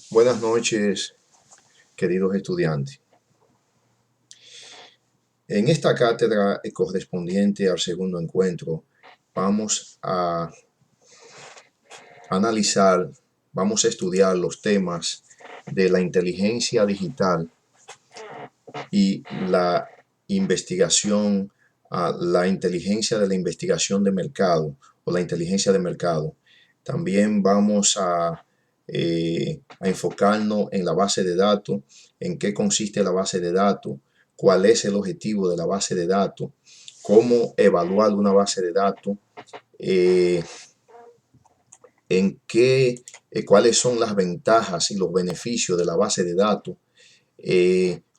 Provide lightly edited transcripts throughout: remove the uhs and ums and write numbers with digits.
Buenas noches, queridos estudiantes. En esta cátedra correspondiente al segundo encuentro, vamos a analizar, vamos a estudiar los temas de la inteligencia digital y la investigación, la inteligencia de la investigación de mercado o la inteligencia de mercado. También vamos a enfocarnos en la base de datos, en qué consiste la base de datos, cuál es el objetivo de la base de datos, cómo evaluar una base de datos, eh, cuáles son las ventajas y los beneficios de la base de datos,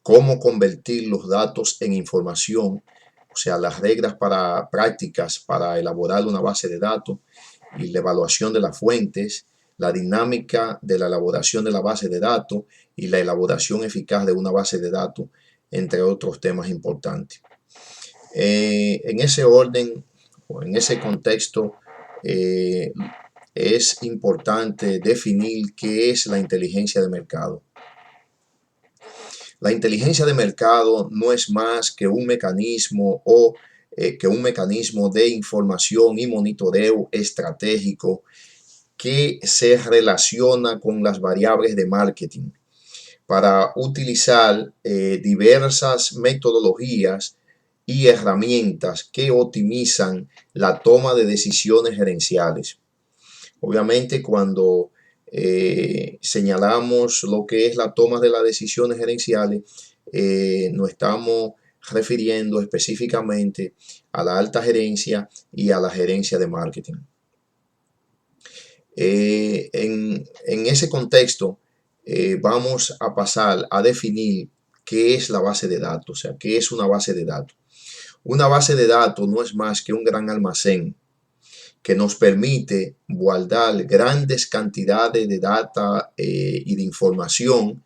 cómo convertir los datos en información, o sea, las reglas para prácticas para elaborar una base de datos y la evaluación de las fuentes, la dinámica de la elaboración de la base de datos y la elaboración eficaz de una base de datos, entre otros temas importantes. En ese orden o en ese contexto, es importante definir qué es la inteligencia de mercado. La inteligencia de mercado no es más que un mecanismo de información y monitoreo estratégico que se relaciona con las variables de marketing para utilizar diversas metodologías y herramientas que optimizan la toma de decisiones gerenciales. Obviamente, cuando señalamos lo que es la toma de las decisiones gerenciales, nos estamos refiriendo específicamente a la alta gerencia y a la gerencia de marketing. En ese contexto, vamos a pasar a definir qué es la base de datos, o sea, qué es una base de datos. Una base de datos no es más que un gran almacén que nos permite guardar grandes cantidades de data y de información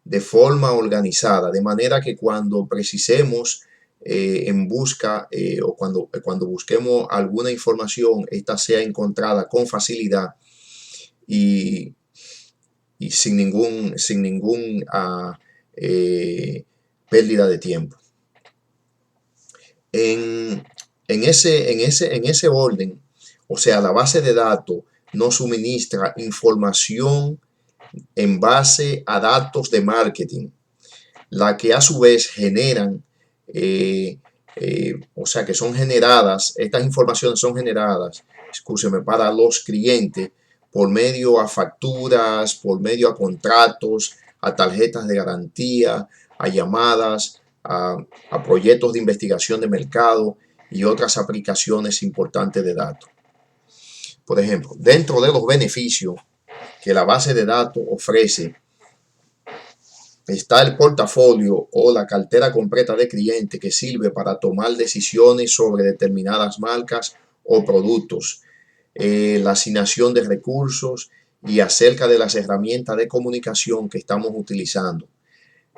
de forma organizada, de manera que cuando precisemos en busca o cuando busquemos alguna información, esta sea encontrada con facilidad y sin ningún pérdida de tiempo. En ese orden, o sea, la base de datos nos suministra información en base a datos de marketing, la que a su vez generan, o sea, que son generadas, estas informaciones son generadas, escúcheme, para los clientes por medio a facturas, por medio a contratos, a tarjetas de garantía, a llamadas, a proyectos de investigación de mercado y otras aplicaciones importantes de datos. Por ejemplo, dentro de los beneficios que la base de datos ofrece está el portafolio o la cartera completa de cliente que sirve para tomar decisiones sobre determinadas marcas o productos, la asignación de recursos y acerca de las herramientas de comunicación que estamos utilizando,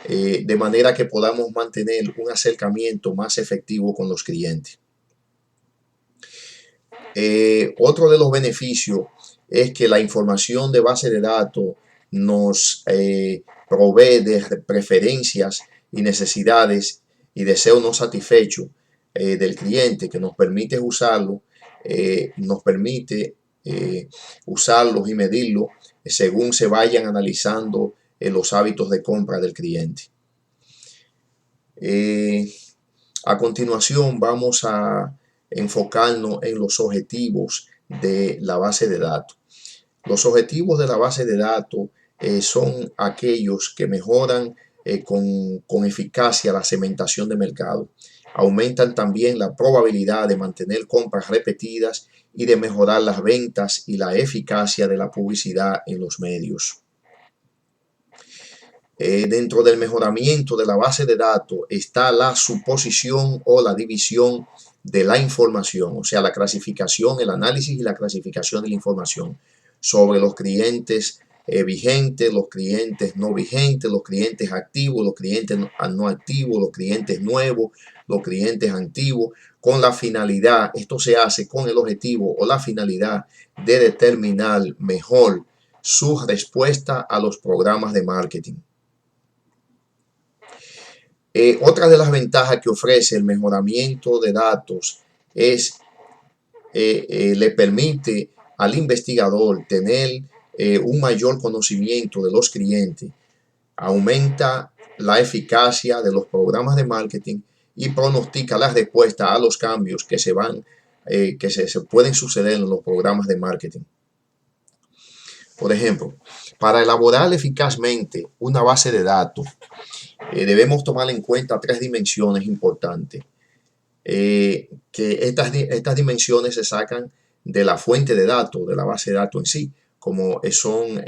de manera que podamos mantener un acercamiento más efectivo con los clientes. Otro de los beneficios es que la información de base de datos nos provee de preferencias y necesidades y deseos no satisfechos del cliente, que nos permite usarlo, usarlos y medirlos según se vayan analizando los hábitos de compra del cliente. A continuación vamos a enfocarnos en los objetivos de la base de datos. Los objetivos de la base de datos son aquellos que mejoran con eficacia la segmentación de mercado. Aumentan también la probabilidad de mantener compras repetidas y de mejorar las ventas y la eficacia de la publicidad en los medios. Dentro del mejoramiento de la base de datos está la suposición o la división de la información, o sea, la clasificación, el análisis y la clasificación de la información sobre los clientes vigentes, los clientes no vigentes, los clientes activos, los clientes no activos, los clientes nuevos, los clientes antiguos, con la finalidad, esto se hace con el objetivo o la finalidad de determinar mejor su respuesta a los programas de marketing. Otra de las ventajas que ofrece el mejoramiento de datos es le permite al investigador tener un mayor conocimiento de los clientes, aumenta la eficacia de los programas de marketing y pronostica la respuesta a los cambios que se pueden suceder en los programas de marketing. Por ejemplo, para elaborar eficazmente una base de datos, debemos tomar en cuenta 3 dimensiones importantes. Que estas dimensiones se sacan de la fuente de datos, de la base de datos en sí, como son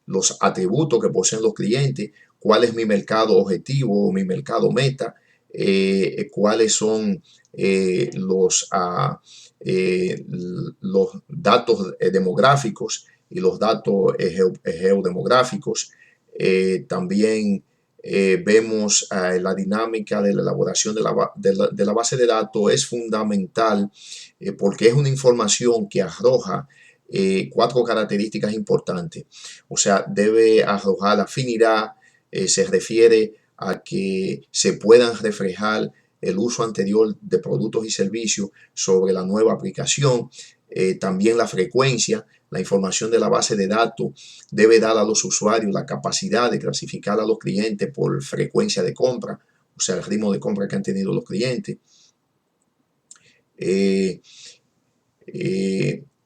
los atributos que poseen los clientes, cuál es mi mercado objetivo o mi mercado meta, cuáles son los datos demográficos y los datos geodemográficos. También vemos la dinámica de la elaboración de la base de datos es fundamental porque es una información que arroja 4 características importantes. O sea, debe arrojar afinidad, se refiere a que se puedan reflejar el uso anterior de productos y servicios sobre la nueva aplicación. También la frecuencia. La información de la base de datos debe dar a los usuarios la capacidad de clasificar a los clientes por frecuencia de compra, o sea, el ritmo de compra que han tenido los clientes.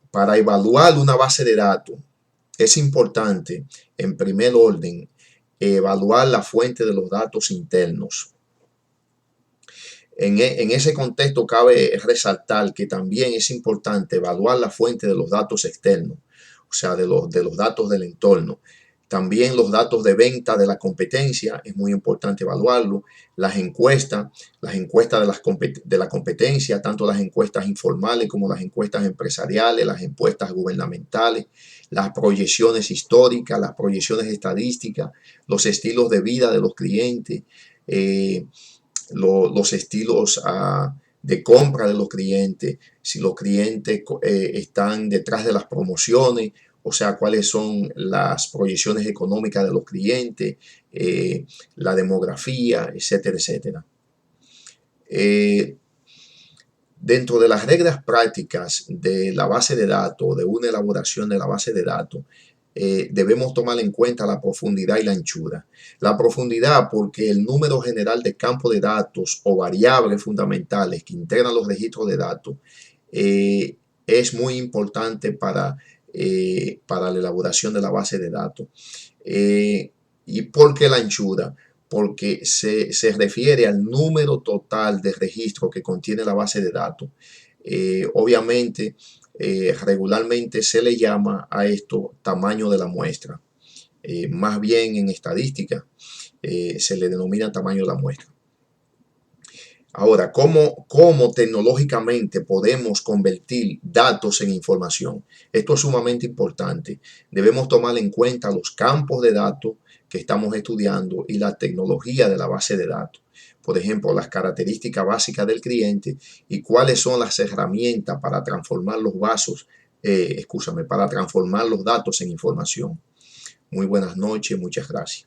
Para evaluar una base de datos es importante, en primer orden, evaluar la fuente de los datos internos. En ese contexto cabe resaltar que también es importante evaluar la fuente de los datos externos, o sea, de los datos del entorno. También los datos de venta de la competencia, es muy importante evaluarlo. Las encuestas de la competencia, tanto las encuestas informales como las encuestas empresariales, las encuestas gubernamentales, las proyecciones históricas, las proyecciones estadísticas, los estilos de vida de los clientes, los estilos de compra de los clientes, si los clientes están detrás de las promociones, o sea, cuáles son las proyecciones económicas de los clientes, la demografía, etcétera, etcétera. Dentro de las reglas prácticas de la base de datos, de una elaboración de la base de datos, debemos tomar en cuenta la profundidad y la anchura. La profundidad porque el número general de campos de datos o variables fundamentales que integran los registros de datos es muy importante para la elaboración de la base de datos. ¿Y por qué la anchura? Porque se refiere al número total de registros que contiene la base de datos. Obviamente, regularmente se le llama a esto tamaño de la muestra. Más bien en estadística se le denomina tamaño de la muestra. Ahora, ¿cómo tecnológicamente podemos convertir datos en información? Esto es sumamente importante. Debemos tomar en cuenta los campos de datos que estamos estudiando y la tecnología de la base de datos. Por ejemplo, las características básicas del cliente y cuáles son las herramientas para transformar para transformar los datos en información. Muy buenas noches, muchas gracias.